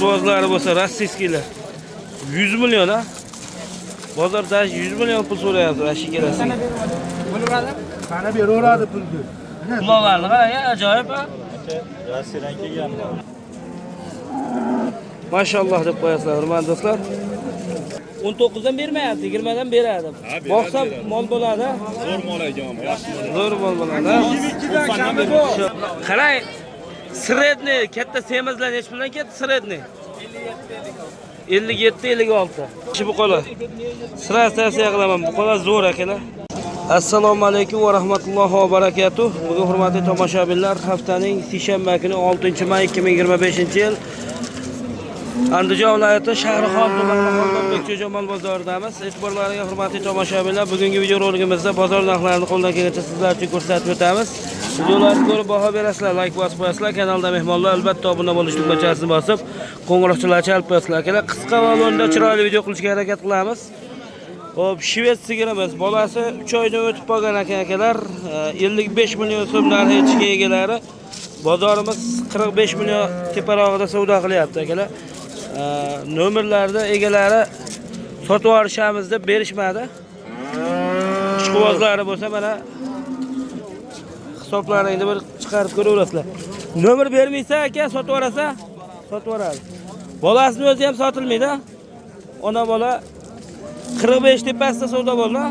Ishqibozlari bo'lsa rossiyskilar 100 million ha. Bozorda 100 million pul so'rayapti ashi kelasi. Qani beraveradi pulni. Quloqlarni qarang, ajoyib ha. Rossiyadan kelganlar. Mashalloh deb qo'yasizlar, hurmatli do'stlar. 19 dan bermayapti, 20 dan beradi. Boqsa mol bo'ladi. Zo'r mol ekan, yaxshi mol. Zo'r mol bo'ladi. 22 dan kami bor. Qarang, sredni katta semizlar nech puldan ketdi sredni? 57-56. Shu bu qo'la. Sira tavsiya qilaman, bu qo'la zo'r akalar. Assalomu alaykum va rahmatullohi va barakatuh. Bugun hurmatli tomoshabinlar, haftaning seshanba kuni 6-may 2025-yil Andijon viloyati Shahrixon tumanida Bekcho'ja mol bozoridamiz. E'tiborlaringizga hurmatli tomoshabinlar, bugungi video roligimizda bozor narxlarini qo'ldan kelgancha sizlar uchun ko'rsatib o'tamiz. Videolarni ko'rib baho berasizlar, like bosib qo'yasizlar, kanalda mehmonlar albatta obuna bo'lish tugmachasini bosib, qo'ng'iroqchalarni chalib qo'yasizlar. Akalar, qisqa va lo'nda chiroyli video qilishga harakat qilamiz. Hop, shved sigirimiz bolasi 3 oydan o'tib qolgan akalar, 55 million so'm narx etishga egalari. Bozorimiz 45 million teparog'ida savdo qilyapti akalar. Nomerlarda egalari sotib olishamiz deb berishmadi. Ishqibozlari bo'lsa mana hisoblaringni bir chiqarib ko'raverasizlar. Nomer bermaysa aka, sotib olasa, sotib oladi. Bolasini o'zi ham sotilmaydi. Ona bola 45 tepasida savdo bo'ldi.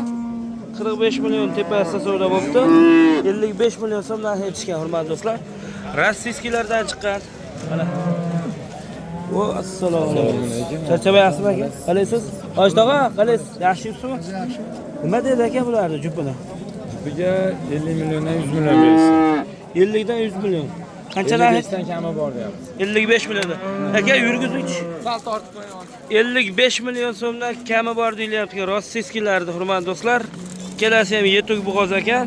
45 million tepasida savdo bo'ldi. 55 million so'm narx etishgan, hurmatli do'stlar. Rossiyskilardan chiqqan. Mana. O assalomu alaykum. Charchamayapsizmi aka? Qalaysiz? Ojdog'a, qalaysiz? Yaxshimisiz? Nima dedi aka bularni jupini? Buga 50 milliondan 100 million bersin. 50 dan 100 million. Qancha narx? 55 dan kami bor deyapti. 55 million. Aka yurgizuvchi. Sal tortib qo'yaman. 55 million so'mdan kami bor deyilyapti. Rossiyskilardi, hurmatli do'stlar. Kelasi ham yetuk bo'g'oz ekan.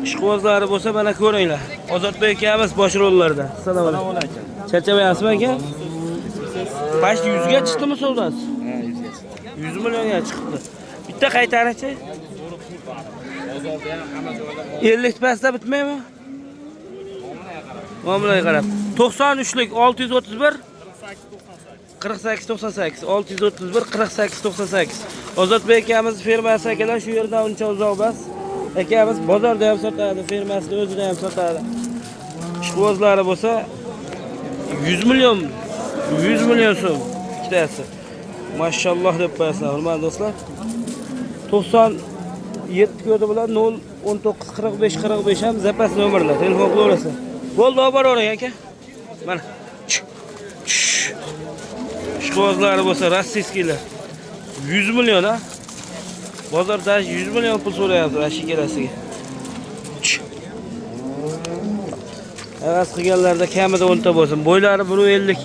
Ishqibozlari bo'lsa mana ko'ringlar. Ozodbek akamiz bosh rollarda. Assalomu alaykum. Charchamayapsizmi aka? Past 100 ga chiqdimi savdosi? Ha, 100 ga chiqdi. 100 millionga chiqdi. Bitta qaytarichi? Bozorda ham hamma joyda 50 pastda bitmaymi? Muomalaga qarab. 93lik 631 48 98 631 48 98. Ozodbek akamiz fermasi akalar shu yerdan uncha uzoq emas. Akamiz bozorda ham sotadi, fermasida o'zida ham sotadi. Ishqibozlari bo'lsa 100 million so'm ikkitasi. Mashalloh deb qo'yasizlar, hurmatli do'stlar. 97 kodi bilan 019 45 45 ham zapas nomerlar. Telefon qilaverasizlar. Bo'ldi, olib boravering aka. Mana. Ishqibozlari bo'lsa rossiyskilar 100 million ha. Bozorda 100 million pul so'rayapti ashi kelasiga. Havas qilganlarda kamida 10 ta bo'lsin. Bo'ylari 150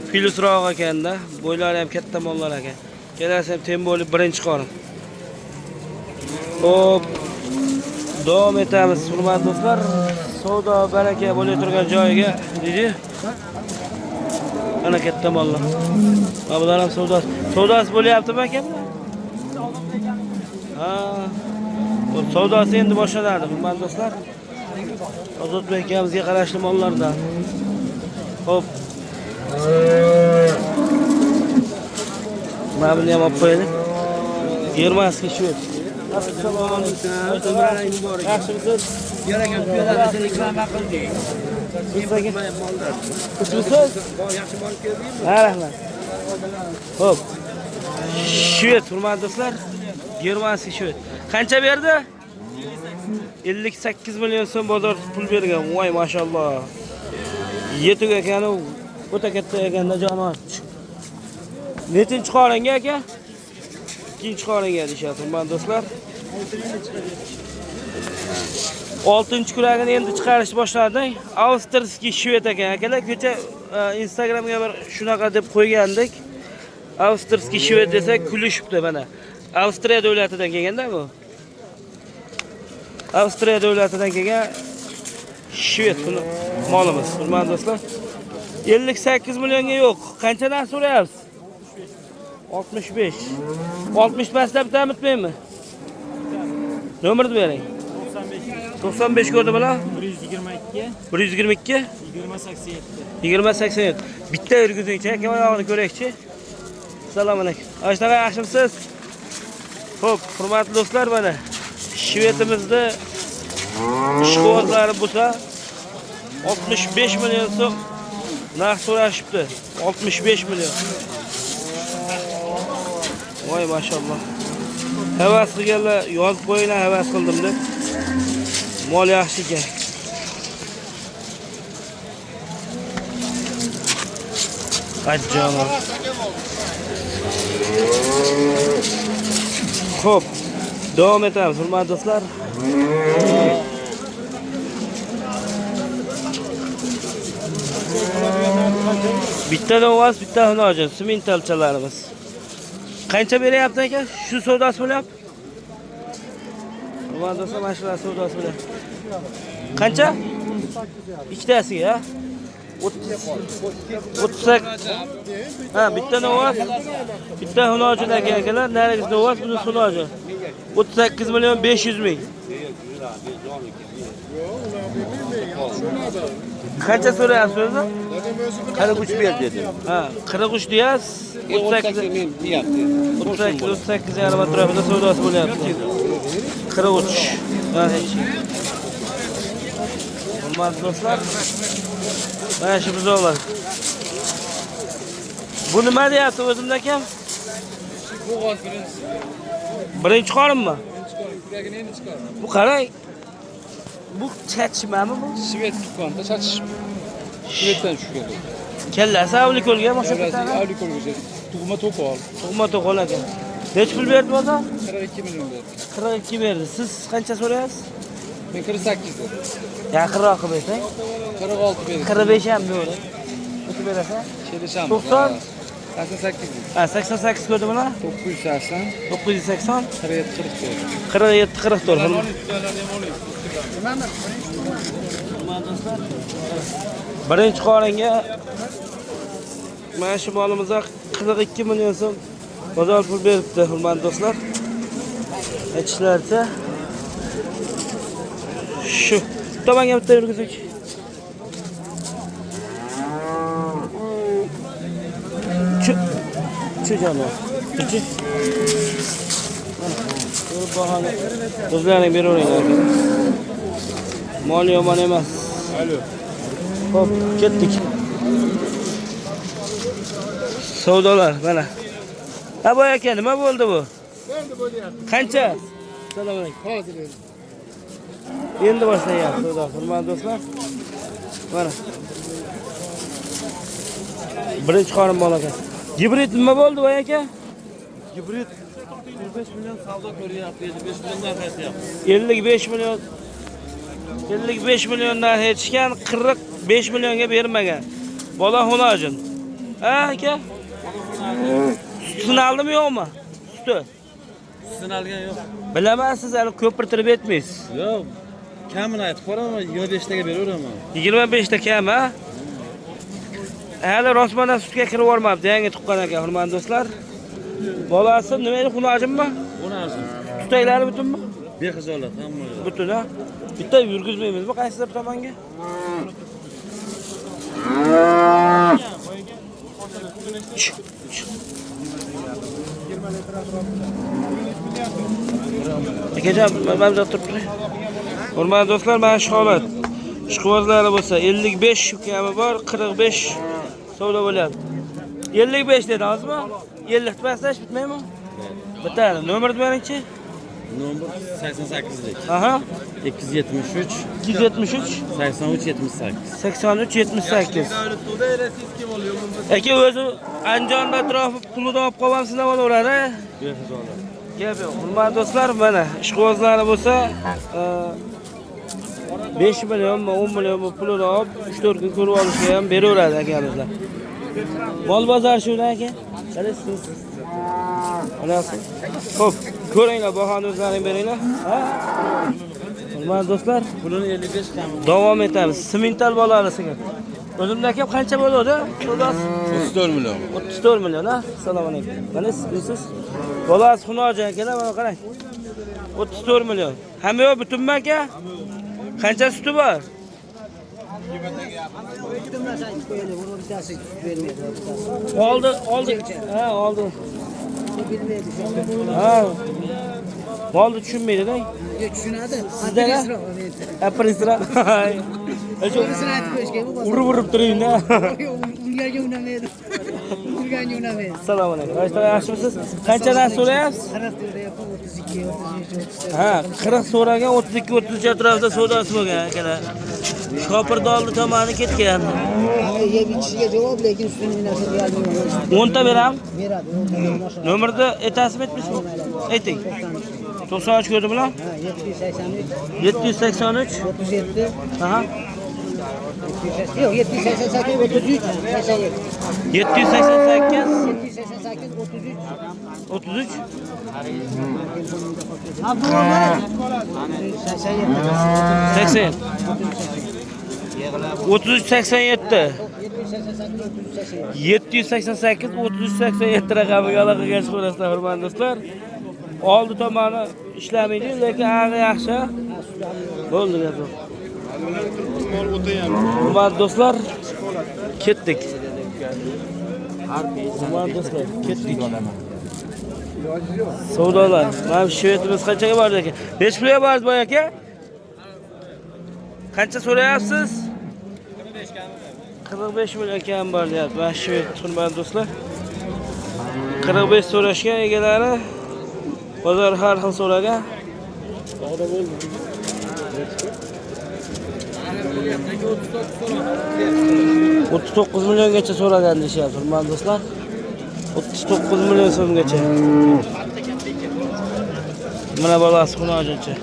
plyusroq ekanda, bo'ylari ham katta mollar ekan. Kelasi ham tem bo'lib birinchi qorin. Hop. Davom etamiz, hurmatli do'stlar. Savdo baraka bo'lib turgan joyiga, dedi. Ana katta mollar. Bular ham savdosi bo'lyaptimi aka? Ha. Bu savdosi endi boshlanadi, hurmatli do'stlar. Ozodbek akamizga qarashli mollardan. Hop. Mana buni ham olib qo'yaylik. Germanskiy shved. Assalomu alaykum. Yaxshimisiz? Yaragan piyoda reklama qildik. Sizga Mollar. Xushsiz? Yaxshi mol ko'rdingmi? Ha, rahmat. Hop. Shved, hurmatli do'stlar. Germanskiy shved. Qancha berdi? 58 million so'm bozor pul bergan. Voy, mashalloh. Yetuk ekan, o'ta katta ekanda jonivor. Nechinchi qoringa aka? Ikkinchi qoringa deyapti, hurmatli do'stlar. 6-kuragini endi chiqarish boshladik. Avstriyskiy shved ekan akalar. Kecha Instagramga bir shunaqa deb qo'ygandik. Avstriyskiy shved desa kulishibdi mana. Avstriya davlatidan kelganda bu. Avstriya davlatidan kelgan shved molimiz, hurmatli do'stlar. 58 millionga yo'q. Qancha narx so'rayapsiz? 65. 60 pastda bitam bitmaymi? Nomerni bering. 95 kodi bilan 122 122 2087 20-87. Bitta yurgizingchi, aka oyog'ini ko'rakchi. Assalomu alaykum. Ashtaqa yaxshimisiz? Xo'p, hurmatli do'stlar, mana Shvetimizda ishqibozlari bo'lsa 65 million so'm narx so'rashibdi. 65 million. Voy maşallah. Havas qilganlar yozib qo'yinglar, havas qildim deb. Mol yaxshi ekan. Ajjono. Xo'p, davom etamiz, hurmatli do'stlar. Bitta novas, bitta hunojin, simentalchalarimiz. Qancha beryapti aka? Shu savdosi bo'lyapti? Hurmatli do'stlar, mana shular savdosi bo'lyapti. Qancha? Ikkitasiga, 38. Ha, bitta novas, bitta hunojin akalar, narigisi novas, buni hunojin. 38 million 500 ming. Qancha so'rayapsiz o'zi? 43 ber dedi. Ha, 43 deyapsiz. 38 men deyapti. 38 yarim atrofida savdosi bo'lyapti. 43. Ha, hech. Hurmatli do'stlar, mana shu buzoqlar. Bu nima deyapti o'zimda akam? Bu g'oz birinchi. Birinchi qorinmi? Kuragini endi chiqar. Bu qarang. Bu chatishmami bu? Shved tuqqanda chatish. Shveddan tushgan. Kellasi avlikolga o'sha bitani. Avlikolga tug'ma to'pol. Tug'ma to'qol ekan. Nech pul berdi o'zi? 42 million berdi. 42 berdi. Siz qancha so'rayapsiz? Men 48 dedim. Yaqinroq qilib aytang. 46 berdi. 45 ham beraver. O'tib berasan? Kelishamiz. 90. 88. Ha, 88 ko'rdi mana. 980. 980. 47 40 berdi. 47 44. Birinchi qoringa mana shu molimizga 42 million so'm bozor pul beribdi, hurmatli do'stlar. Aytishlaricha shu tomonga bitta yurgizdik. Chu janob. Chi. Bahona. O'zlaring beraveringlar. Mol yomon emas. Alo. Hop, ketdik. Savdolar mana. Ha boy aka, nima bo'ldi bu? Endi bo'lyapti. Qancha? Assalomu alaykum. Hozir endi. Endi boshlayapti savdo, hurmatli do'stlar. Mana. Birinchi qorin mol aka. Gibrid nima bo'ldi boy aka? Gibrid 45 million savdo ko'ryapti, 55 milliondan qaytyapti. 55 million 55 milliondan aytishgan, 45 millionga bermagan. Bola hunojin. Ha aka? Sutini aldimi yo'qmi? Suti. Sinalgan yo'q. Bilaman, siz hali ko'pirtirib aytmaysiz. Yo'q. Kamini aytib qo'yaman, 25 taga beraveraman. 25 ta kam, ha? Hali rostmana sutga kirib olmabdi, yangi tuqqan ekan, hurmatli do'stlar. Bolasi nima edi, hunojinmi? Hunojin. Tutaylari butunmi? Bexijolat hamma. Butun, ha? Bitta yurgizmaymizmi qaysidir tomonga? Akajon, mana bu turibdi. Hurmatli do'stlar, mana shu holat. Ishqibozlari bo'lsa 55 shu kami bor, 45 savdo bo'lyapti. 55 dedi hozirmi? 50 pastash bitmaymi? Bitadi. Nomerni beringchi? Nomer 88lik. Aha. 273 273 83 78. 83 78. Aka o'zi Andijonda atrofi pulini olib qolmamsiz nima bo'laveradi? Bexijolat. Gap yo'q. Hurmatli do'stlar, mana ishqibozlari bo'lsa 5 millionmi, 10 millionmi pulini olib 3-4 kun ko'rib olishga ham beraveradi akamizlar. Mol bozor shuna aka. Qaraysiz. Onasi. Xo'p, ko'ringlar, bahoni o'zlaring beringlar. Ha? Hurmatli do'stlar, Pulini 55 kami. davom etamiz. Simental bolalisiga. O'zimda aka qancha bo'ladi? Savdosi 34 million. 34 million, ha? Assalomu alaykum. Mana siz bolasi xunojin akalar, mana qarang. 34 million. Hamma yo'q butunmi aka? Qancha suti bor? Oldi. Ha, oldi. Ha. Molni tushunmaydi-da. Tushunadi. Sizda Aprisra. Urib turing-da. Urganga unamaydi. Urganga unamaydi. Assalomu alaykum. Rashtoq yaxshimisiz? Qanchadan so'rayapsiz? 32, 32. Ha, 40 so'ragan 32 33 atrofida savdosi bo'lgan akalar. Shopirdolni tomoni ketgan. Yeb ichishga javob, lekin ustuni narsa deyolmayman. 10 ta beram. Beradi, 10 ta bermoqchi. Nomerni aytasizmi, aytmaysizmi? Ayting. 93 ko'rdi bilan? Ha, 783, 783. 37. Aha. Yo'q, 788, 33, 87. 788 788, 33. 33. Ha, bu var. 87. 80. 33 87. 788 33 87 raqamiga aloqaga chiqib ko'rasizlar, hurmatli do'stlar. Oldi tomoni ishlamaydi, lekin ag'i yaxshi. Bo'ldi gap. Hurmatli do'stlar, ketdik. Hurmatli do'stlar, ketdik. Savdolar. Mana shu shvetimiz qanchaga bordi ekan? Necha pulga bordi boy aka? Qancha so'rayapsiz? 45 million kam bor deyapti. Mana shu hurmatli do'stlar. 45 so'rashgan egalari bozor har xil so'ragan. 39 milliongacha so'ragan deyapti, hurmatli do'stlar. 39 million so'mgacha. Mana bolasi xunojincha.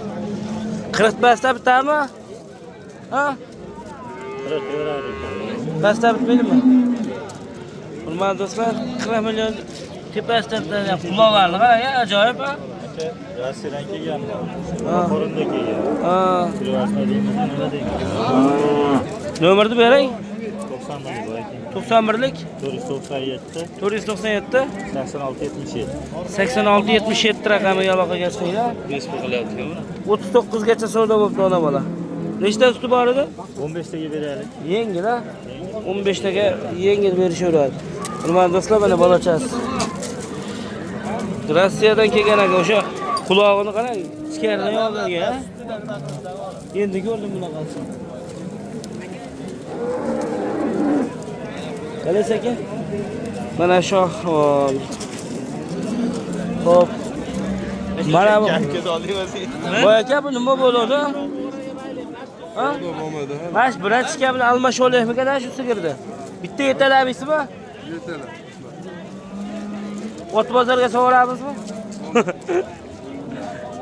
40 pastda bitami? Ha? 40 beradi. Pastda bitmaydimi? Hurmatli do'stlar, 40 million tepasida bitadi. Quloqlarni qarang, ajoyib ha. Rossiyadan kelgan. Ha. Qorinda kelgan. Ha. Kirvasma deymiz, nima deymiz? Nomerni bering. 91 91lik 497 497 86 77. 86 77 raqamiga aloqaga chiqinglar. 39 gacha savdo bo'libdi ona bola. Nechta suti bor edi? 15 taga beraylik. Yengil ha. 15 taga yengil berishaveradi. Hurmatli do'stlar, mana bolachasi. Rossiyadan kelgan aka, o'sha qulog'ini qarang, ichkaridan yoldirgan. Endi ko'rdim bunaqasi. Qalay aka? Mana shu hol. Xo'p. Mana bu. Voy aka, bu nima bo'ladi? Ha? Bash birinchi bilan almashib olaylikmi-da shu sigirni? Bitta yetalaysizmi? Yetala. Ot bozorga so'ramizmi?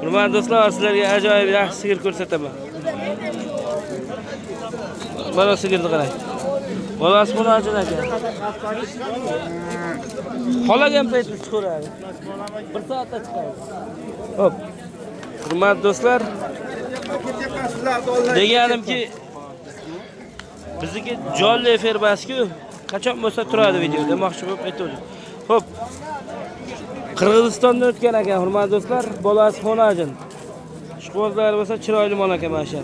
Hurmatli do'stlar, sizlarga ajoyib yaxshi sigir ko'rsataman. Mana sigirni qarang. Bolasi bo'lajin aka. Qolagan payt chiqaradi. 1 soatda chiqadi. Hop. Hurmatli do'stlar, deganimki bizniki jonli efir emas-ku, qachon bo'lsa turadi video demoqchi bo'lib aytdim. Hop. Qirg'izistondan o'tgan ekan, hurmatli do'stlar, bolasi xonajin. Ishqibozlar bo'lsa chiroyli mol ekan mana shu.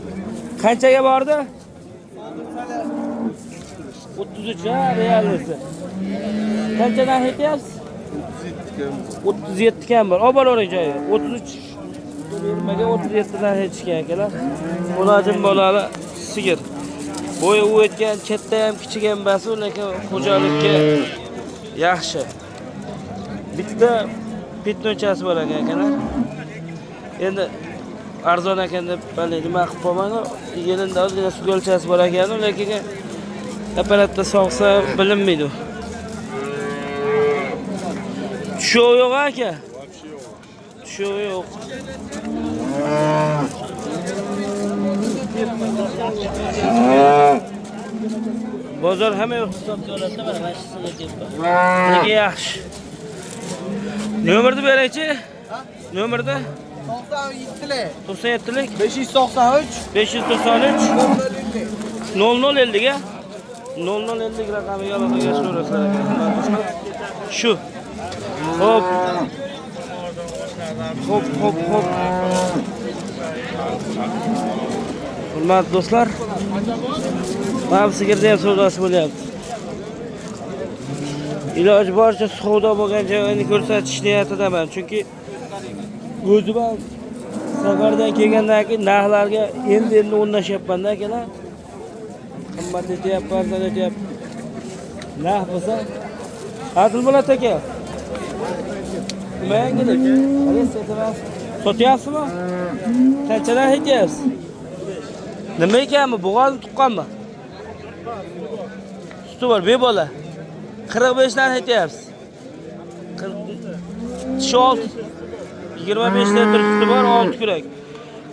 Qanchaga bordi? 33 ha, realisi. Qanchadan aytyapsiz? 37 kam bor. Olib boravering joyiga. 33 bermaga 37 dan aytishgan akalar. Xonajin bolali sigir. Bo'yi u o'tgan, katta ham, kichik ham emas, lekin xo'jalikka yaxshi. Bitta petnochasi bor ekan akalar. Endi arzon ekan deb balli nima qilib qo'ymagan. Yelinda ozgina sugalchasi bor ekan, lekin apparatda sog'sa bilinmaydi. Tushuv yo'q aka. Tushuv yo'q. Bozor hamma yo'q hisobga oladi, mana shu sigir deb. Nega yaxshi. Nomerni beraychi? Nomerni 97lik 593 593 0050 ga 0050 raqamiga aloqaga chiqaverasizlar ekan. Shu. Hop. Hop hop hop. Hurmatli do'stlar, Mana bu sigirda ham savdosi bo'lyapti. Iloji boricha savdo bo'lgan joyini ko'rsatish niyatidaman, chunki o'zim ham safardan kelgandan keyin narxlarga endi o'rnashyapman-da akalar. Qimmat etyapti, arzon etyapti. Narx bo'lsa, Adil Murat aka. Nimaga sotyapsizmi? Qanchadan aytyapsiz? Nima ekanmi? Bo'g'ozni tuqqanmi? Suti bor, bebola. 45 dan aytyapsiz. 46 25 litr suti bor, 6 kurak.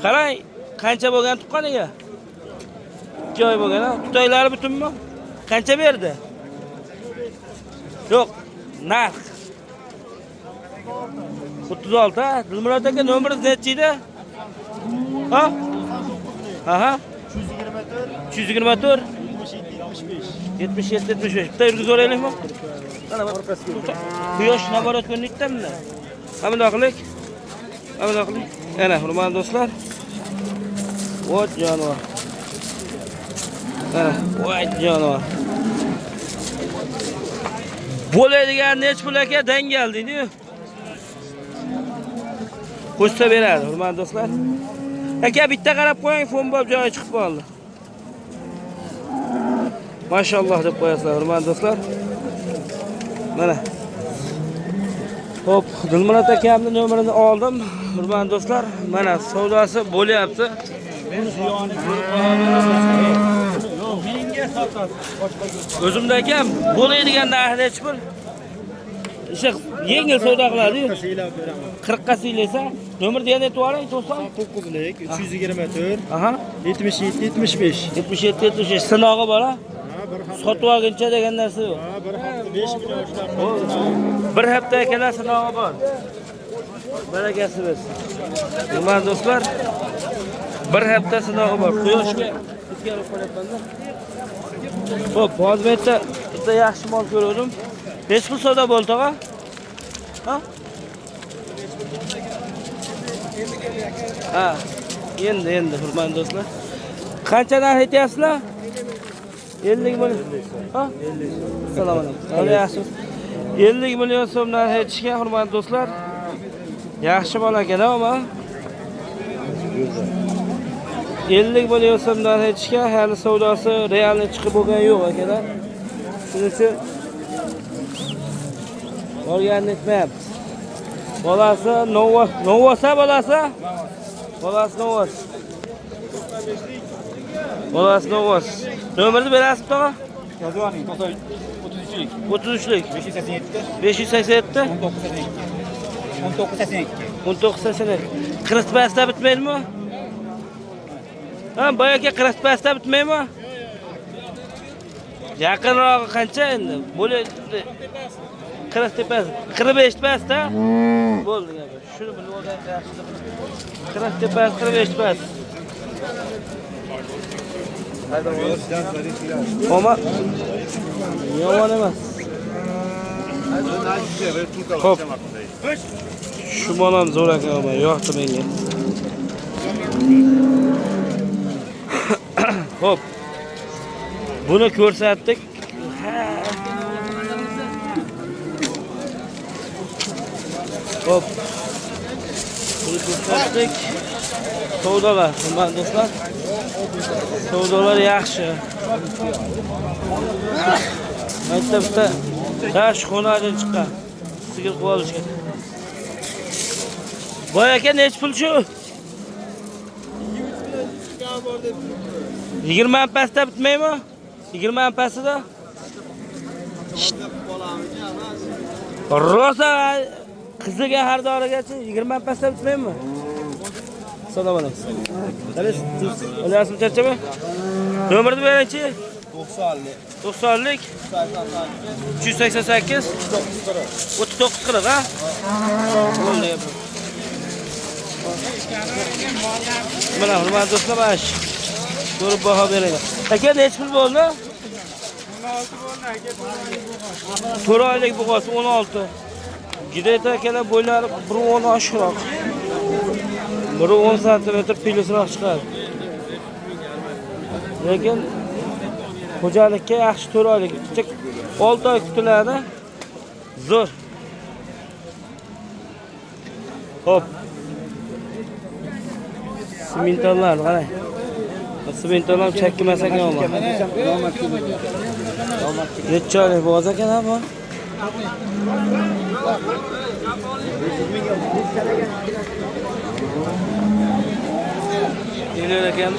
Qarang, qancha bo'lgan tuqqaniga? Joy bo'lgan, ha? Tutoylari butunmi? Qancha berdi? Yo'q, narx 36 ha? Dilmurod aka nomeringiz nechi edi? Ha? Aha. 224 77 75. Bitta yurgizib o'raylikmi? Mana bak. Quyosh naborat ko'rinibdi-mi? Hamda qilik. Ana, hurmatli do'stlar. Voy jonivor. Ana, voy jonivor. Bo'ladigan nech pul aka dangal deydi-yu. Qo'shsa beradi, hurmatli do'stlar. Aka bitta qarab qo'ying, fon bo'lib joyi chiqib qoldi. Mashalloh deb qo'yasizlar, hurmatli do'stlar. Mana. Hop, Dilmurod akamning nomerini oldim, hurmatli do'stlar. Mana savdosi bo'lyapti. O'zimda akam bo'ladigan narxi nechi pul? Ishq yengil savdo qiladi-yu. 40 ga siylasa, nomerni yana aytib yuboring, 9lik 324. Aha. 77 75. 77 75 sinog'i bor ha? Sotib olguncha degan narsa yo'q. Bir hafta 5 million ishlab. Bir hafta akalar sinog'i bor. Barakasi bo'lsin. Hurmatli do'stlar, bir hafta sinog'i bor. Quyoshga ichkarib qo'yapman-da. Xo'p, hozir bitta yaxshi mol ko'rdim. Nech pul savdo bo'ldi, tog'a? Ha? Ha, endi hurmatli do'stlar. Qanchadan aytyapsizlar? 50 million. Ha? Assalomu alaykum. Yaxshi. 50 million so'mdan aytishgan, hurmatli do'stlar. Yaxshi bola ekan, ama 50 million so'mdan aytishgan, hali savdosi realni chiqib bo'lgan yo'q akalar. Shuning uchun olganini aytmayapti. Bolasi Novosa bolasi. Bolasi Novos. Bolasi Novos. Nomerni berasizmi, tog'a? Yozib oling, 33lik. 33lik. 587 587 1982. 1982. Qirqpasda bitmaydimi? Ha, boyagi qirqpasda bitmaydimi? Yaqinroq qancha endi? Bo'ladi. 40 tepasi. 45 pasda. Bo'ldi gap. Shuni bilib olgan yaxshi. 40 tepasi, 45 pas. Ama yomon emas. Xo'p. Shu bolam zo'r ekan, ama yo'qdi menga. Xo'p. Buni ko'rsatdik. Hop. Buni ko'rsatdik. Savdolar, hurmatli do'stlar. Savdolar yaxshi. Maktabda tash xonadan chiqqan. Sigir qilib olishgan. Boy aka nech pul shu? 20 pasta bitmaymi? 20 pastada? Rosa qiziga har dorigacha 20 pasta bitmaymi? Assalomu alaykum. Alaykum charchama. Nomerni bering-chi? 90lik 388 3940 ha? Bo'ldi. Mana hurmatli do'stlar, bash. Ko'rib baho beringlar. Aka nech pul bo'ldi? 16 bo'ldi aka. 4 oylik bo'g'oz 16. Gidayta akalar bo'ylari 1.10 oshiqroq. 1.10 cm plyusroq chiqadi. Lekin Xo'jalikka yaxshi 4 oylik. 6 oy kutiladi. Zo'r. Hop. Simentonlar qarang. Simentonlar chakkimas ekan o'g'lim. Necha oylik bo'z ekan bu? Neler ekan?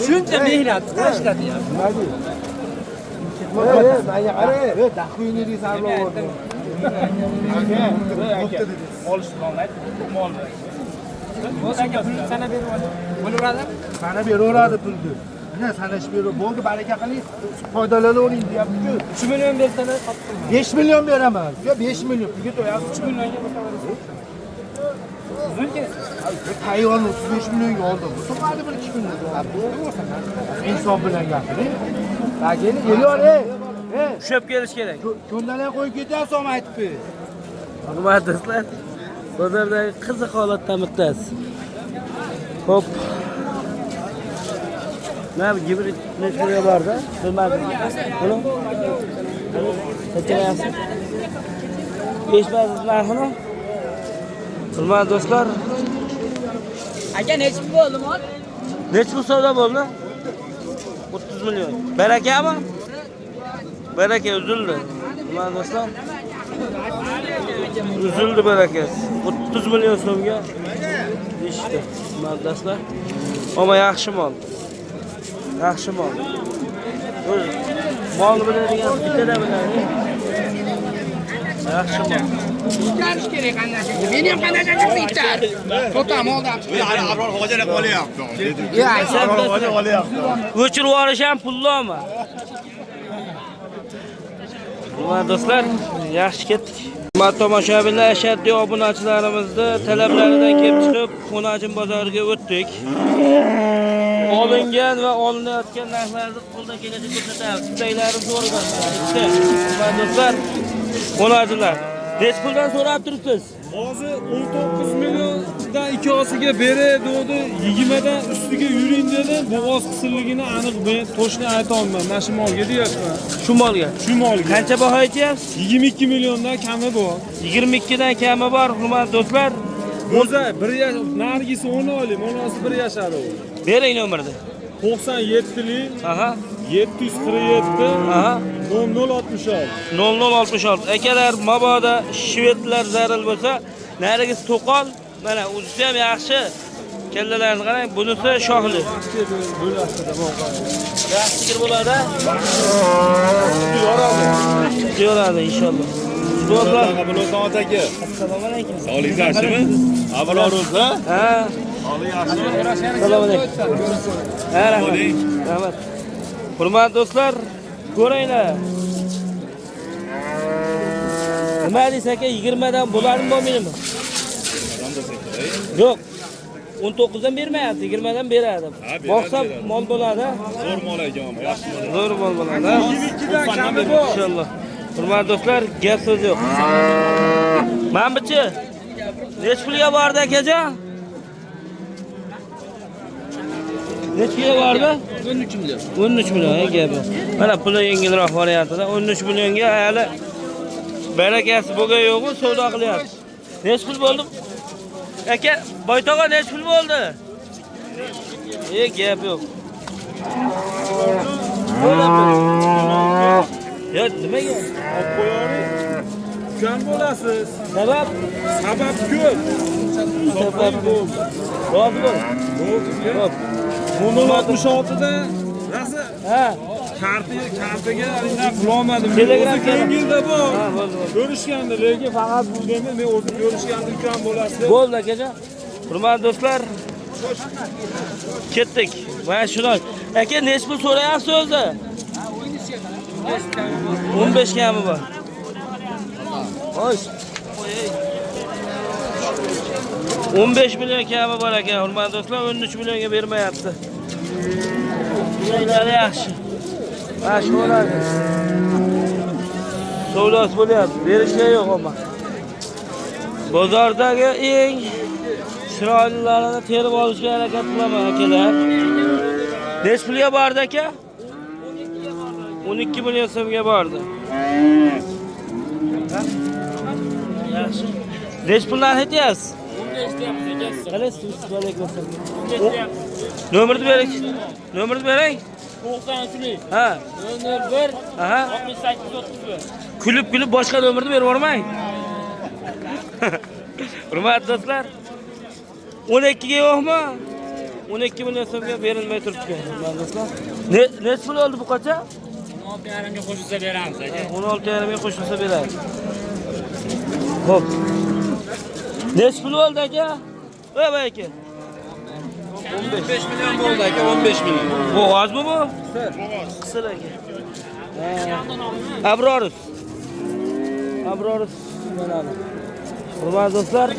Shuncha mehnat tashladi ya. Sana beraveradi pulni. Mana sanash berib bo'ldi, baraka qiling, foydalanavering deyapti-ku. 3 million bersana 5 million beraman. Yo 5 million pulga to'yasiz. 3 millionga Tayyorni 35 millionga oldim. So'madi bir 2 kundan. Insof bilan gapiring. Bagini yeliyor, Tushib kelish kerak. Ko'ndalar qo'yib ketyapsiz, ham aytib ber. Hurmatli do'stlar, bozordagi qiziq holatdan bittasi. Hop. Mana gibrid nechta borda? Bilmadim. Buni necha 5 baziz narxini. Hurmatli do'stlar, Aka necha pul bo'ldi mol? necha pul savdo bo'ldi? 30 million. Barakami? Baraka uzildi. Hurmatli do'stlar, uzildi barakasi. 30 million so'mga ishdi. Hurmatli do'stlar, ama yaxshi mol. Yaxshi mol. Mol biladigan bittadan biladi. Yaxshi mol. Garish kerak qanday. Men ham qanday bitar. To'tam oldim. Abror hojat qolyapti. O'chirib olish ham pullami? Hurmatli do'stlar, yaxshi ketdik. Hurmatli tomoshabinlar, ashaddiy obunachilarimizni talablaridan kelib chiqib, Xonajin bozoriga o'tdik. Olingan va olinayotgan narxlarni qo'ldan kelgancha ko'rsatamiz. Bittaylari zo'rgan. Hurmatli do'stlar, Xonajinlar, nech puldan so'rab turibsiz? Hozir 19 milliondan ikkosiga beradi, 20 dan ustiga yuring dedi. Bo'g'oz qisilligini aniq men to'shni ayta olmayman. Mana shu molga deyapman. Shu molga. Shu molga. Qancha baho aytyapsiz? 22 milliondan kami bor. 22 dan kami bor, hurmatli do'stlar. O'zi 1 yash, nargisi 10 oylik, monasi 1 yashar u. Bering nomerni. 97lik Aha. 747 Aha. 0066. 0066. Akalar, mabodo shvedlar zaril bo'lsa, narigisi to'qol. Mana o'zi ham yaxshi. Kallalarni qarang, bunisi shohli. Yaxshi sigir bo'ladi. Yoradi inshaalloh. Do'stlar, Buloqot aka. assalomu alaykum. Sog'lik yaxshimi? Abror o'zi? Ha. Assalomu alaykum. Ha, rahmat. Rahmat. Hurmatli do'stlar, ko'ringlar. Nima deysiz aka, 20 dan bo'ladimi, bo'lmaydimi? Yo'q. 19 dan bermayapti, 20 dan beradi. Boqsa mol bo'ladi. Zo'r mol ekan, yaxshi mol. Zo'r mol bo'ladi. 22 dan kami bor. Inshaalloh. Hurmatli do'stlar, gap so'z yo'q. Mana-bichi. Nech pulga bordi akajon? Nech pulga bordi? 13 million. 13 million gapi. Mana puli yengilroq variantida 13 millionga hali barakasi bo'lgan yo'q-ku, savdo qilyapti. Nech pul bo'ldi? Aka, Boytog'a nech pul bo'ldi? Gap yo'q. Yo, nimaga? Olib qo'ying. Kam bo'lasiz. Sabab? Sabab ko'p. Sabab ko'p. Rozi bo'l. Hop. 1066 da rasa Ha. kartaga qilolmadim. Telegram kelganda bu. Ha, bo'ldi. Ko'rishganda, lekin faqat bu emas, men o'zim ko'rishganda kam bo'lasiz. Bo'ldi akajon. Hurmatli do'stlar, ketdik. Mana shunday. Aka, nech pul so'rayapsiz o'zi? 15 kami bor. Xo'sh. 15 million kami bor ekan, hurmatli do'stlar, 13 millionga bermayapti. Şeyler yaxshi. Ha, sho'lar. Savdos bo'lyapti. Berishga yo'q ama. Bozordagi eng chiroylilarini terib olishga harakat qilaman akalar. Necha pulga bordi aka? 12 million so'mga bordi. Yaxshi. Necha puldan aytyapsiz? 15 deyapsiz. Nomerni bering. Nomerni bering. 93. Ha. 01. Aha. 68 31. Kulib boshqa nomerni berib yubormang. Hurmatli do'stlar, 12 ga yo'qmi? 12 million so'mga berilmay turibdi. Hurmatli do'stlar. Necha pul oldi bu qacha? 16,5 ga qo'shilsa beramiz aka. 16,5 ga qo'shilsa beradi. Xo'p. Necha pul oldi aka? Voy aka. 15 milyon bo'ldi aka, 15 milyon. Bu ozmi bu? Qisir aka. Abrorus. Abrorus mana. Hurmatli do'stlar,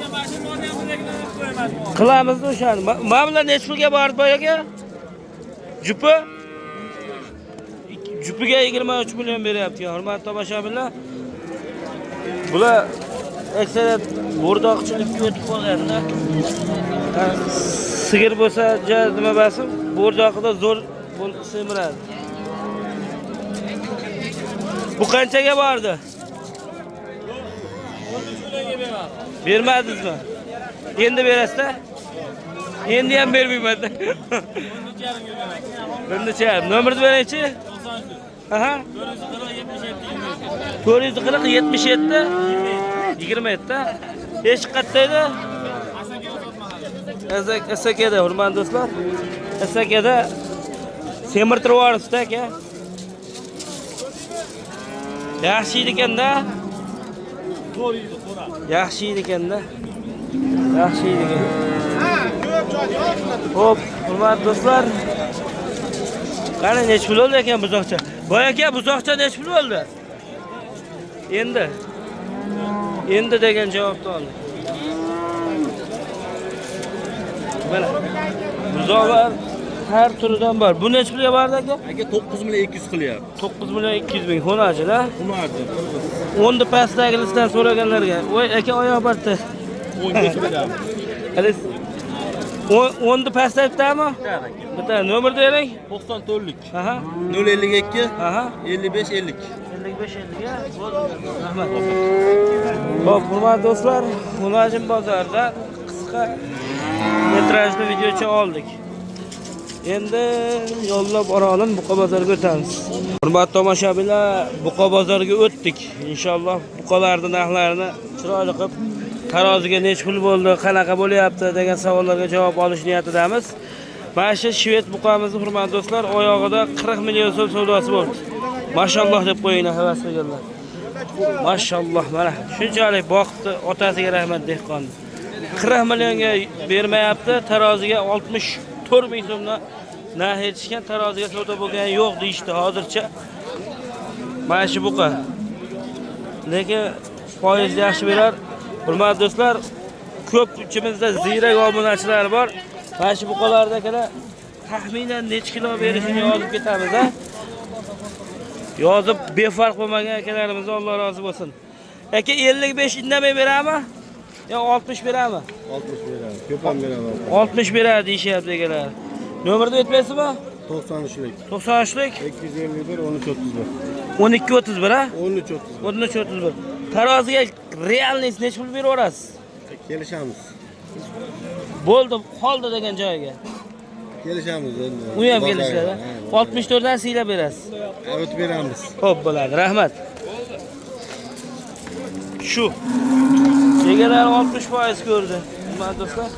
qilamiz o'shani. Mana bular necha pulga bordi boyaga? Jupi? Jupiga 23 million beryapti. Hurmatli tomoshabinlar. Bular aksariyat bo'rdoqchilikka o'tib qolganda. Sigir bo'lsa, nima basim, bo'rdoqida zo'r semiradi. Bu qanchaga bordi? Bermadingizmi? Endi berasizda? Endi ham bermayman. Buncha. Nomerni beraychi? 93. Aha. 440 77 27. Hech qayerda Asakada, hurmatli do'stlar. Asakada semirtirib yuboribsiz aka. Yaxshi ekan-da. Yaxshi ekan-da. Yaxshi ekan. Hop, hurmatli do'stlar. Qani necha pul oldi ekan buzoqcha? Boy aka, buzoqcha necha pul oldi? Endi degan javobni oldi. Mana buzoqlar har turidan bor. Bu necha pulga bordi aka? Aka 9 million 200 qilyapti. 9 million 200 ming xonachilar. Xunoji. 10 pastdagilardan so'raganlarga, "Voy aka, oyoq barti." 10 ga beramiz. Hali 10 pastdagimi? Bitta nomer bering. 94lik. Aha. 052 Aha. 55 50. 55 50 ga. Rahmat. Xo'p, hurmatli do'stlar, Xunajim bozorda qisqa metrajli videocha oldik. Endi yo'llab orolin Buqa bozoriga o'tamiz. Hurmatli tomoshabinlar, Buqa bozoriga o'tdik. Inshaalloh buqalarning narxlarini chiroyli qilib, taroziga nech pul bo'ldi, qanaqa bo'lyapti degan savollarga javob olish niyatidamiz. Mana shu shved buqamizni hurmatli do'stlar, oyog'ida 40 million so'm savdosi bo'ldi. Mashalloh deb qo'yinglar, havas qilganlar. Mashalloh, mana shunchalik boqibdi, otasiga rahmat dehqonni. 40 millionga bermayapti, taroziga 64 ming so'mdan narx aytishgan, taroziga savdo bo'lgani yo'q deyishdi hozircha. Mana shu buqa. Lekin foiz yaxshi berar. Hurmatli do'stlar, ko'p ichimizda ziyrak obunachilar bor. Mana shu buqalarda kana taxminan necha kilo berishini yozib ketamiz, ha? Yozib befarq bo'lmagan akalarimiz Alloh rozi bo'lsin. Aka 55 indamay berami? Yo 60 berami? 60 beramiz. Ko'p ham beraman. 60 beradi deyishyapti akalar. Nomerni aytmaysizmi? 93lik. 93lik 251 1331. 1231 ha? 1331. 1331. Taroziga realniy necha pul berib yuborasiz? Kelishamiz. Bo'ldi, qoldi degan joyiga. Kelishamiz endi. U ham kelishadi. 64 dan siylab berasiz. O'tib beramiz. Xo'p, bo'ladi. Rahmat. Shu. Egalar 60% ko'rdi. Nima do'stlar?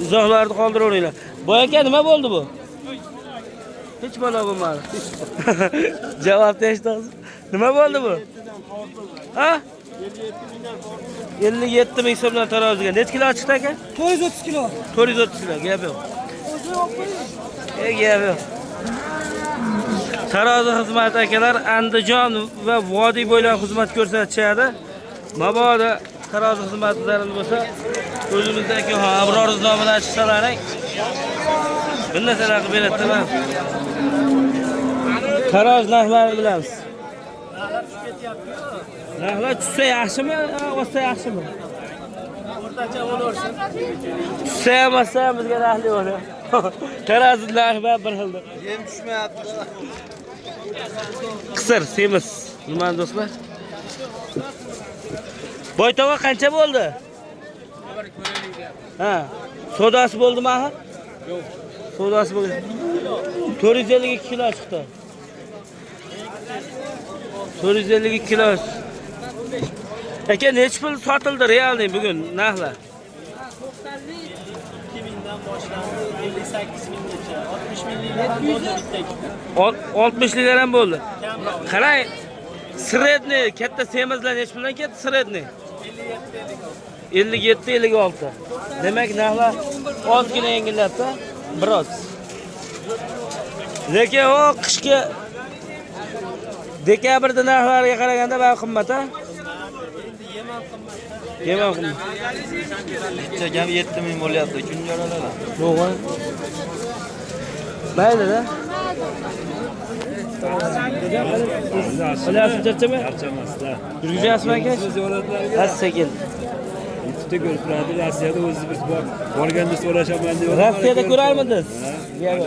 Izohlarni qoldiravering. Boy aka, nima bo'ldi bu? Hech balo bo'lmadi. Javob eshitasiz. Nima bo'ldi bu? Ha? 57 ming so'mdan taroziga. Necha kilo chiqdi aka? 430 kilo. 430 kilo. Gap yo'q. Gap yo'q. Tarozi xizmat akalar Andijon va vodiy bo'ylab xizmat ko'rsatishadi. Mabodo tarozi xizmatlaringiz bo'lsa, o'zimizdagi Abroruz nomidan chiqsalaring. Bundan sanaqa beradi, tamam. Taroz narxlarini bilamiz. Narxlar tushsa yaxshimi, o'ssa yaxshimi? O'rtacha bo'laversin. Tushsa ham o'ssa ham bizga narxli bo'ladi. Taroz narxi bir xilda. Yem tushmayapti. Qisir, semiz. Nima do'stlar? Boytoqqa qancha bo'ldi? Ha, sodasi bo'ldimi axir? Yo'q. Sodasi bo'ldi. 452 kilo chiqdi. 452 kilo. Aka necha pul sotildi realniy bugun narxlar? 2000 dan boshlandi, 58 minggacha, 60 mingliklardan bo'ldi bitta. 60 liklar ham bo'ldi. Qarang, sredniy katta semizlar necha puldan ketdi sredniy? 57-56. Demak, narxlar ozgina yengillabdi, biroz. Lekin o qishga dekabrda narxlarga qaraganda bari qimmat, ha? Yem ham qimmat. Necha kam 7000 bo'lyapti, kunga olalar. Yo'q. Mayli-da. Qilyapsiz charchama? Charchamasda. Yurgizasizmi aka? Sekin. YouTube'da ko'rib turadi, Rossiyada o'zingiz biz borganda so'rashaman deb. Rossiyada ko'rarmidingiz? Yo'q.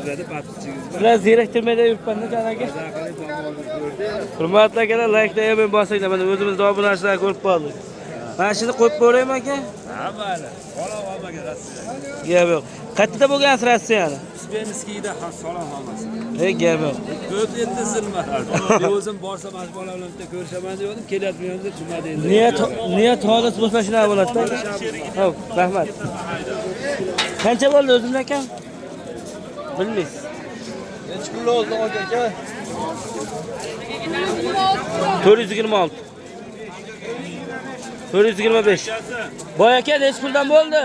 Sizlar zeriktirmayda yuribman-da aka. Hurmatli akalar, like-da ham bosinglar. Mana o'zimiz dobunachilar ko'rib qoldik. Mana shuni qo'yib qo'yaymi aka? Ha, mayli. Qolib olmagan Rossiya. Yo'q. Qayerda bo'lgansiz Rossiyani? Uspenskiyda ham salom hammasi. Gap yo'q. Ko'p endi zilmalar. Men o'zim borsam mana bolalar bilan ko'rishaman degandim, kelyapman jumada endi. Niyat xolis bo'lsa shunaqa bo'ladi-da. Xo'p, rahmat. Qancha bo'ldi o'zimdan kam? Bilmaysiz. Necha pul oldi aka? 426. 425. Boy aka necha puldan bo'ldi?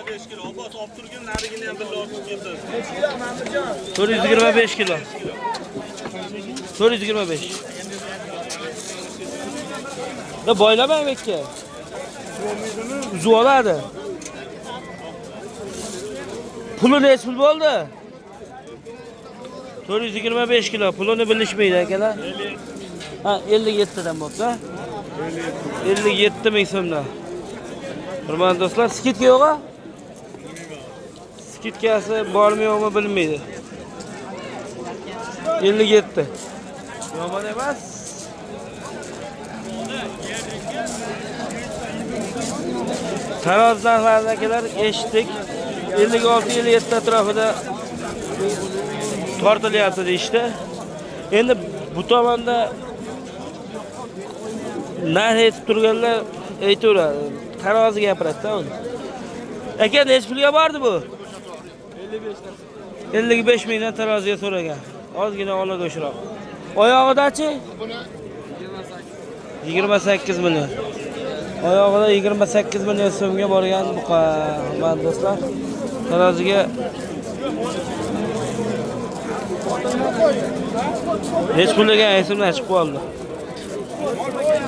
25 kilo. Abbos olib turgan narigini ham birga olib keldi. 425 kilo. 425. Da boylamang bekka. Uzib oladi. Puli necha pul bo'ldi? 425 kilo. Pulini bilishmaydi akalar. Ha, 57 dan bo'lsa. 57 ming so'mdan. Hurmatli do'stlar, skitka yo'q-a? Skitkasi bormi yo'qmi bilmaydi. 57. Yomon emas. Taroz narxlaridagilar eshitdik. 56-57 atrofida tortilyapti deyishdi. Endi bu tomonda narx aytib turganlar aytaveradi. Tarozi gapiradi-da uni. Aka necha pulga bordi bu? 55 mingdan taroziga so'ragan. Ozgina olago'shroq. Oyog'idachi? 28 million. Oyog'ida 28 million so'mga borgan buqa. Mana do'stlar, taroziga necha pul degan esimdan chiqib qoldi.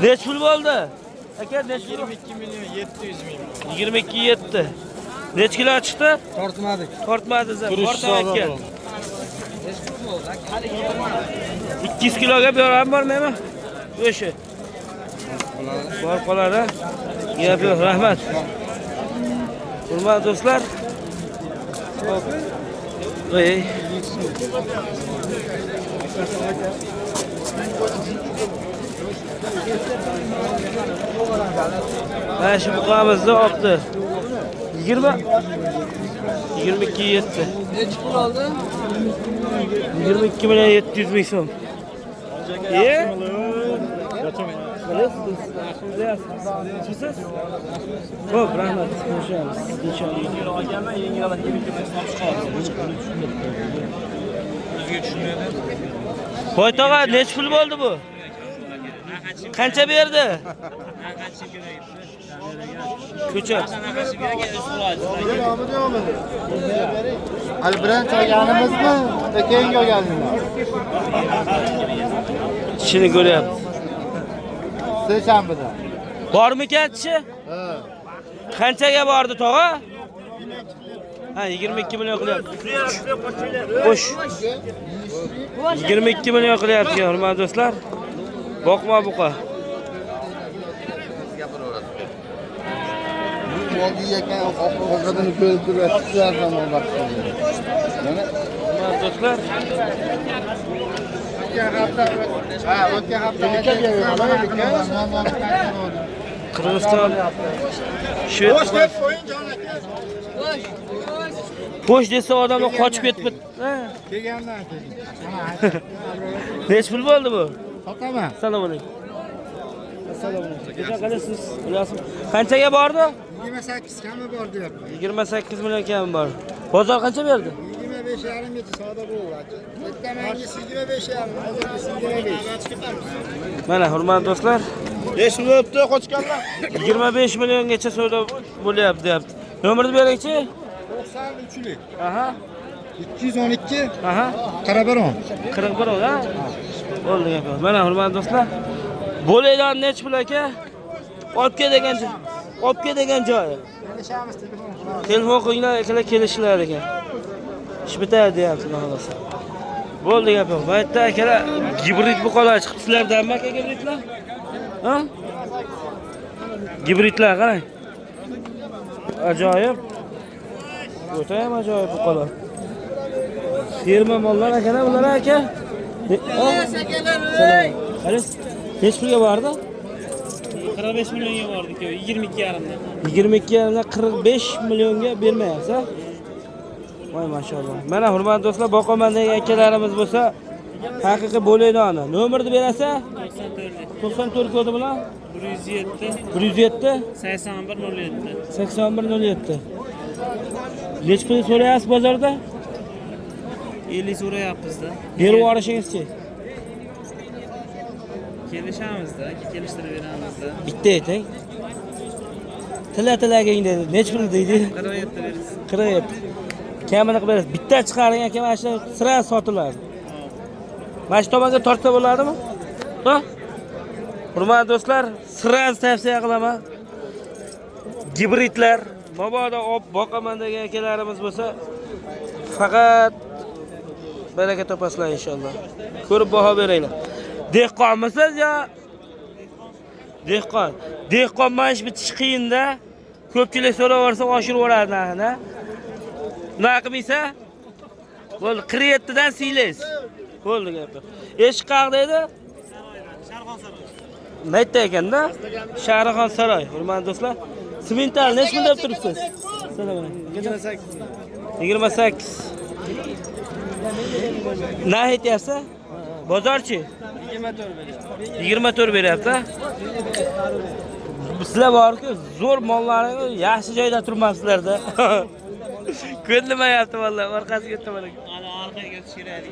Necha pul bo'ldi? Aka necha? 22 million 700 ming. 22.7. Necha kilo chiqdi? Tortmadik. Tortmadi siz. Tortmayotgan. 200 kiloga beram bormaymi? O'sha. Bor qoladi. Gap yo'q, rahmat. Hurmatli do'stlar. Hop. Ey. Mana shu buqamizni olibdi. 20 22.7. Necha pul oldi? 22 million 700 ming so'm. Xo'p, rahmat. Ko'rishamiz. Inshaalloh. Olganman, yengil olib Boytog'a necha pul bo'ldi bu? Qancha berdi? Ko'chat. Hali birinchi olganimizmi? Keyingi olganingizmi? Shuni ko'ryapmiz. Seshanbada. Bormikan tishi? Ha. Qanchaga bordi tog'a? Ha 22 million qilyapti. Xo'sh. 22 million qilyapti, hurmatli do'stlar. Boqma buqa. Oqadini ko'rib turibsiz zamon vaqtida. Mana Hurmatli do'stlar, o'tgan hafta Qirg'iziston Shvetsiyada Po'sh desa odamlar qochib ketib. kelgandan Nech pul bo'ldi bu? sotaman. Assalomu alaykum. Assalomu alaykum. Nega qalasiz? Bilasizmi? Qanchaga bordi? 28 kami bor deyapti. 28 million kam bor. Bozor qancha berdi? 25,5 gacha savdo bo'lyapti. O'tganangiz 25,5, hozirgisi 25. Mana hurmatli do'stlar, 5 million o'tdi qochganlar. 25 milliongacha savdo bo'lyapti, deyapti. Nomerni beringchi? 93lik. Aha. 212 Aha. 41. 41 ha? Bo'ldi gap. Mana hurmatli do'stlar, bo'laydan nech pul aka? Olib degan joyi. Kelishamiz telefon qilamiz. Telefon qilinglar, akalar kelishlar ekan. Ish bitadi deyapti, xolos. Bo'ldi gap yo'q. Bu yerda akalar gibrid buqalar chiqibsizlardanmi aka gibridlar? Ha? Gibridlar qarang. Ajoyib. O'ta ham ajoyib buqalar. Firma mollar akalar bular aka. Qarang. Hech pulga bordi? 45 millionga bordik, 22,5 dan. 22,5 dan 45 millionga bermayapsiz, ha? Voy maşallah. Mana hurmatli do'stlar, boqaman degan akalarimiz bo'lsa, haqiqiy bo'laydoni. Nomerni berasa? 94 kodi bilan 107 8107. Nech pul so'rayapsiz bozorda? 50 so'rayapmiz-da. Berib yuborishingizchi. Kelishamiz-da, kelishtirib beramiz-da. Bitta ayting. Tilaging dedi. Nech pul deydi? 47 berasiz. 47. Kamini qilib berasiz. Bitta chiqaring aka, mana shu sira sotiladi. Mana shu tomonga tortsa bo'ladimi? Ha? Hurmatli do'stlar, sira tavsiya qilaman. Gibridlar, mabodo boqaman degan akalarimiz bo'lsa, faqat baraka topasizlar inshaalloh. Ko'rib baho beringlar. Dehqonmisiz yo? Dehqon. Dehqon mana ish bitish qiyin-da. Ko'pchilik so'raversa oshirib yuboradi narxini. Nima qilmaysa? Bo'ldi, 47 dan siylaysiz. Bo'ldi gap. Eshik qayerda edi? Sharxon saroy. Naytda ekanda? Sharxon saroy. Hurmatli do'stlar, Simental nech pul deb turibsiz? Assalomu alaykum. 28. Na aytyapsiz? Bozorchi? 24 beryapti. Sizlar borku, zo'r mollaringiz yaxshi joyda turmabsizlarda. Ko'ndimayapti vallahi, orqasiga o'taman. Ana orqaga o'tish kerak.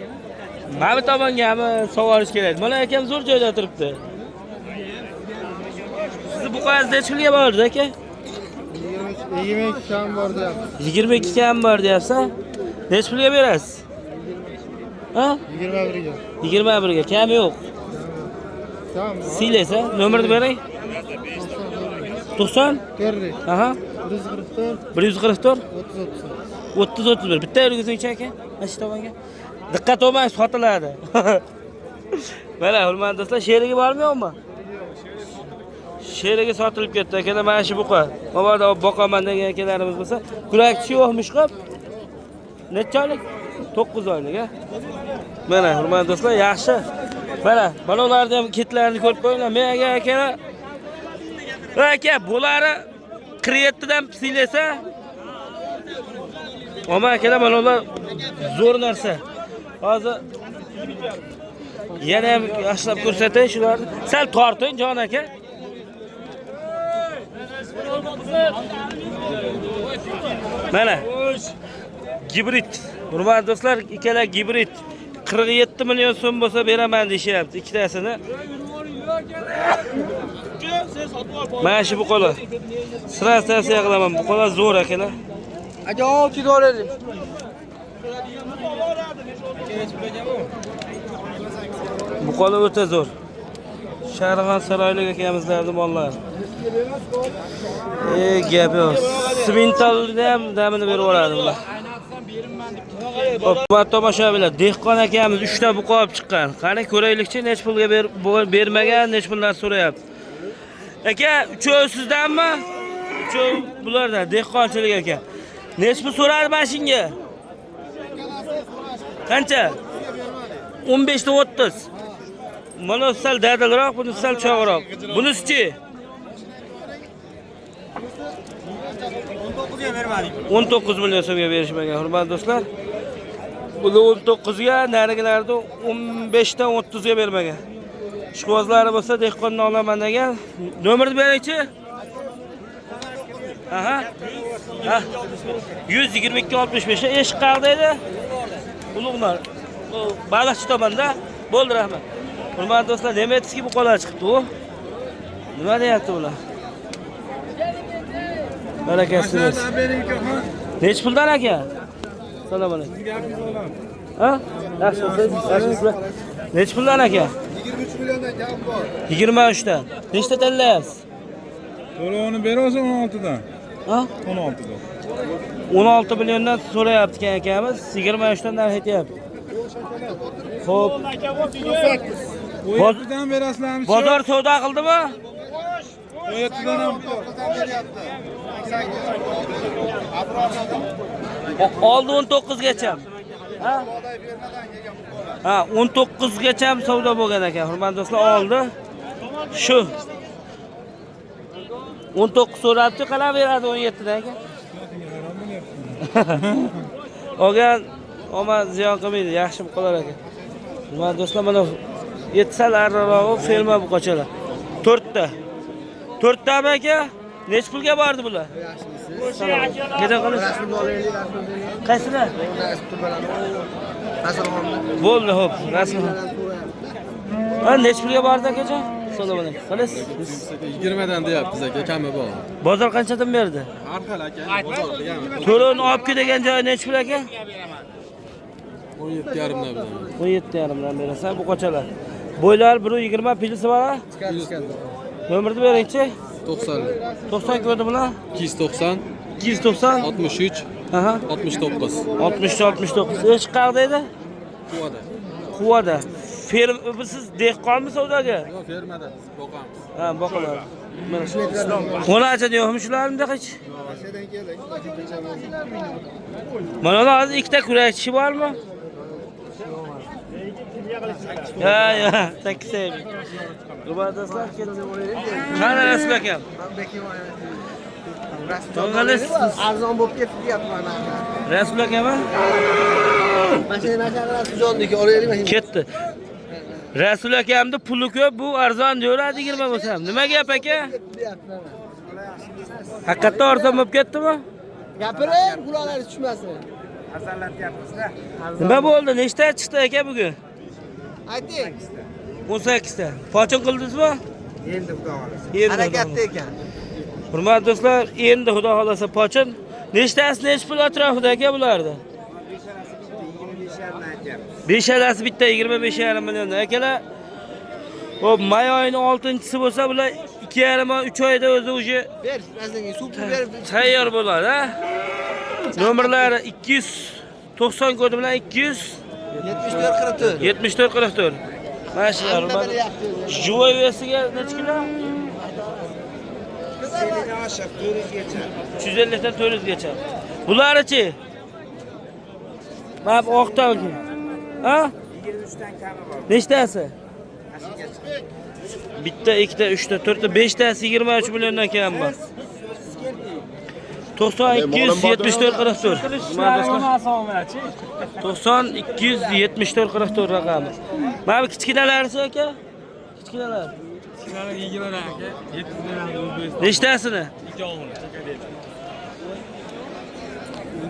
Mana tomongami sovorish kerak. Mana akam zo'r joyda turibdi. Siz bu qayerda nech pulga bordi aka? 22 kam bor deyapti. 22 kam bor deyapsiz. Nech pulga berasiz? Ha? 21 ga. 21 ga kam yo'q. Tamam. Siylasa, nomerni bering. 90? Aha. 144 30 bitta yurgizingchi aka. Mana shu tomonga. Diqqat olmang, sotiladi. Mana hurmatli do'stlar, sherigi bormi yo'qmi? Sherigi sotilib ketdi akalar. Mana shu buqa. Mabodo boqaman degan akalarimiz bo'lsa, kurakchi yo'qmish qop. Necha oylik? 9 oylik, ha. Mana hurmatli do'stlar, yaxshi. Mana balolarni ham ketlarini ko'rib qo'yinglar. Men akalar. Aka, bo'lari 47 dan siylasa. Oma akalar, balolar zo'r narsa. Hozir yana ham yaxshilab ko'rsatay shularni. Sal torting jon aka. Mana gibrid. Hurmatli do'stlar, ikkala gibrid 47 million so'm bo'lsa beraman deyapti ikkitasini. Mana shu buqalar. Sira tavsiya qilaman. Buqalar zo'r akalar. Ajoyib chidoredim. Buqalar o'ta zo'r. Sharxon saroylik akamizlarning mollari. Gap yo'q. Simentalni ham damini berib yuboradi ular. Hurmatli tomoshabinlar, dehqon akamiz 3 ta buqa olib chiqqan. Qani ko'raylikchi, nech pulga bermagan, nech puldan so'rayapti. Aka, uchovi sizdanmi? Uchovi bulardan, dehqonchilik aka. Nech pul so'radi mashinga? Qancha? 15 ta 30. Mana sal dadilroq, buni sal chog'roq. Bunisi-chi? 19 million so'mga berishmagan, hurmatli do'stlar. Buni 19 ga, narigilarni 15 dan 30 ga bermagan. Ishqibozlari bo'lsa dehqondan olaman degan. Nomerni beringchi? Aha. Ha. 122 65 eshik qaqdaydi. Ulug'lar. Baliqchi tomonda. Bo'ldi, rahmat. Hurmatli do'stlar, Nemetskiy buqalar chiqibdi u. Nima deyapti ular? Barakasi bo'lsin. Nech puldan aka? Assalomu alaykum. Ha? Yaxshi. Nech puldan aka? 23 milliondan kam bor. 23 dan. Nechta tanlayapsiz? To'lovini berasan 16 dan. Ha? 16 dan. 16 milliondan so'rayapti akamiz, 23 dan narx aytyapti. Xo'p. 17 dan berasizlarmi? Bozor savdo qildimi? 17 dan ham. Oldi 19 gacha. Ha? Ha, 19 gacha savdo bo'lgan ekan. Hurmatli do'stlar, oldi. Shu 19 so'rabdi, qanaqa beradi 17 dan aka? Olgan omad ziyon qilmaydi, yaxshi buqalar ekan. Hurmatli do'stlar, mana yetsalarrog'i ferma buqachalar. 4 ta. 4 ta aka? Nech pulga bordi bular? Nega qilish? Qaysilar? Bo'ldi, xo'p, rasm. Ha, nech pulga bordi akajon? Assalomu alaykum. Qalasiz? 20 dan deyapmiz aka, kami bor. Bozor qanchadan berdi? Har xil aka, bozor deganmi? To'lovni olib kelgan joyi nech pul aka? 17,5 dan beraman. 17,5 dan berasan bu qochalar. Bo'ylar 120 pilisi bor. Nomerni beringchi? 90. 90 ko'rdi bular? 290, 290, 63, aha, 69. 60-69. Hech qayerda? Quvada. Quvada. Ferma siz dehqonmi savdogar? Yo'q, fermada biz boqamiz. Ha, boqalar. Mana qo'nacha yo'qmi shularni hech? Mana hozir ikkita kurakchi bormi? Ya, taksib. Qurbatlar ketdi. Qani Rasul akam? To'g'rilis arzon bo'lib ketdi deyapman. Rasul akami? Mashinalar tujonniki olaylik. Ketdi. Rasul akamni puli ko'p, bu arzon jo'radi 20 bo'lsa ham. Nima gap aka? Haqiqatda arzon bo'lib ketdimi? Gapiring, quloqlari tushmasin. Arzonlatyapmiz-da. Nima bo'ldi? Nechta chiqdi aka bugun? Ayting. 18 ta. Pochon qildingizmi? Endi xudo xolasa. Harakatda ekan. Hurmatli do'stlar, endi xudo xolasa pochon. Nechtasi nech pul atrofida aka bularda? 5 bitta 25,5 million. Akalar, hop, may oyining 6-chisi bo'lsa, bular 2,5-3 oyda o'zi уже Ber, razanga suv berib tayyor bo'ladi, ha? Nomerlari 290 kodi bilan 274 44. Mana shu hurmat. Живой vesiga necha kilo? 350 dan 400 gacha. Bularichi? Mana bu oqtavki. Ha? 23 dan kami bor. Nechtasi? Bitta, ikkita, uchta, to'rtta, beshtasi 23 milliondan kam bor. 90 274 44. 90 274 44 raqami. Mana bu kichkinalarisi aka? Kichkinalar. Kichkinalar 20 dan aka, 70 dan. Nechtasini?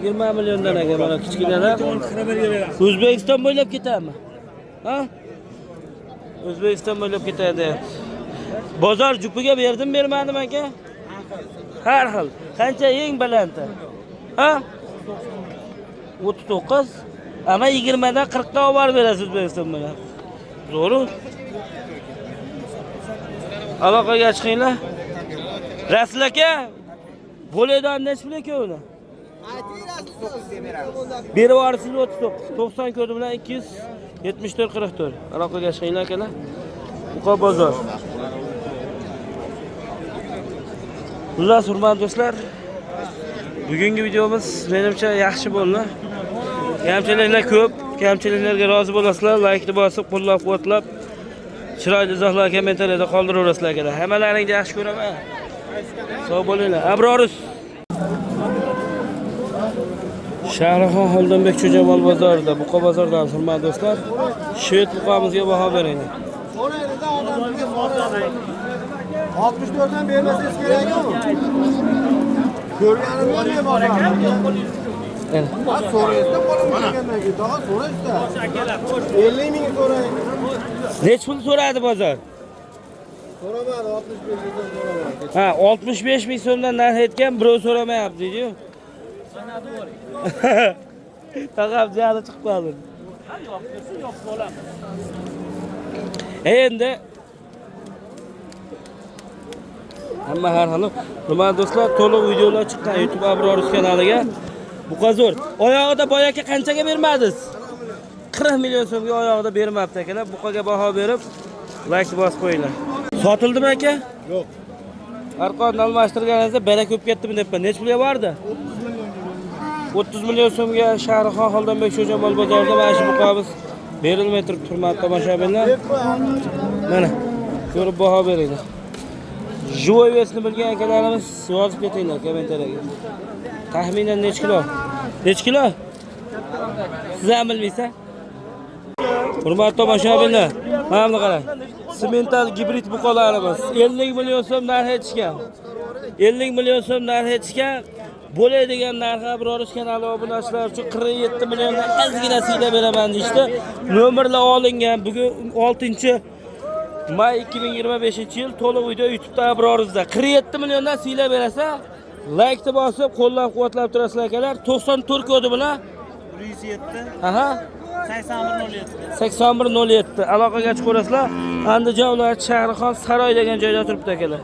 20 milliondan aka mana kichkinalar. O'zbekiston bo'ylab ketadimi? Ha? O'zbekiston bo'ylab ketadi. Bozor jupiga berdim, bermadim aka? Har xil. Qancha eng balandi? Ha? 39. Ama 20 dan 40 ga olib berasiz O'zbekiston bilan. Zo'ru. Aloqaga chiqinglar. Rasul aka, bo'laydan necha pul ekan uni? Beri varisiz 39, 90 kodi bilan 274 44. Aloqaga chiqinglar akalar. Buqa bozor. Xullas, hurmatli do'stlar, bugungi videomiz menimcha yaxshi bo'ldi. Kamchiliklar ko'p, kamchiliklarga rozi bo'lasizlar, laykni bosib, qo'llab-quvvatlab, chiroyli izohlar kommentariyada qoldiraverasizlar akalar. Hammalaringizni yaxshi ko'raman. Sog' bo'linglar. Abrorus. Shahrixon Xoldonbek Cho'jamol bozorida, Buqa bozoridan hurmatli do'stlar, shvet buqamizga baho beringlar. 64 dan bermasangiz kerakmi? Ko'rganim yo'q bor. So'raysiz, qo'limdan kelmaydi. Daha so'raysiz. 50 ming so'rang. Nech pul so'radi bozor? So'ramadi, 65 ming so'ramadi. Ha, 65 ming so'mdan narx aytgan, birov so'ramayapti, deydi-yu. Taqab jali chiqib qoldi. Endi hamma har xil. Hurmatli do'stlar, to'liq videolar chiqqan YouTube Abrorus kanaliga. Buqa zo'r. Oyog'ida boyaka qanchaga bermadingiz? 40 million so'mga oyog'ida bermabdi akalar. Buqaga baho berib, like bosib qo'yinglar. Sotildimi aka? Yo'q. Arqonni almashtirganingizda bala ko'p ketdimi debman. Nech pulga bordi? 30 million so'mga Shahrixon Xoldonbek Cho'jamol bozorida mana shu buqamiz berilmay turibdi, hurmatli tomoshabinlar. Mana, ko'rib baho beringlar. Joy vesni bilgan akalarimiz yozib ketinglar kommentariyaga. Taxminan nech kilo? Nech kilo? Siz ham bilmaysiz? Hurmatli tomoshabinlar, mana buni qarang. Semental gibrid buqalarimiz 50 million so'm narx aytishgan. 50 million so'm narx aytishgan. Bo'ladigan narxi Abrorus kanali obunachilar uchun 47 milliondan ozgina siylab beraman deydi. Nomerlar olingan. Bugun 6-may 2025-yil to'liq video YouTube'da Abrorusda 47 milliondan siylab berasa, like bosib, qo'llab-quvvatlab turasizlar akalar. 94 kodi bilan 107 aha 8107 8107 aloqaga chiqaverasizlar. Andijon viloyati Shahrixon Saroy degan joyda turibdi akalar.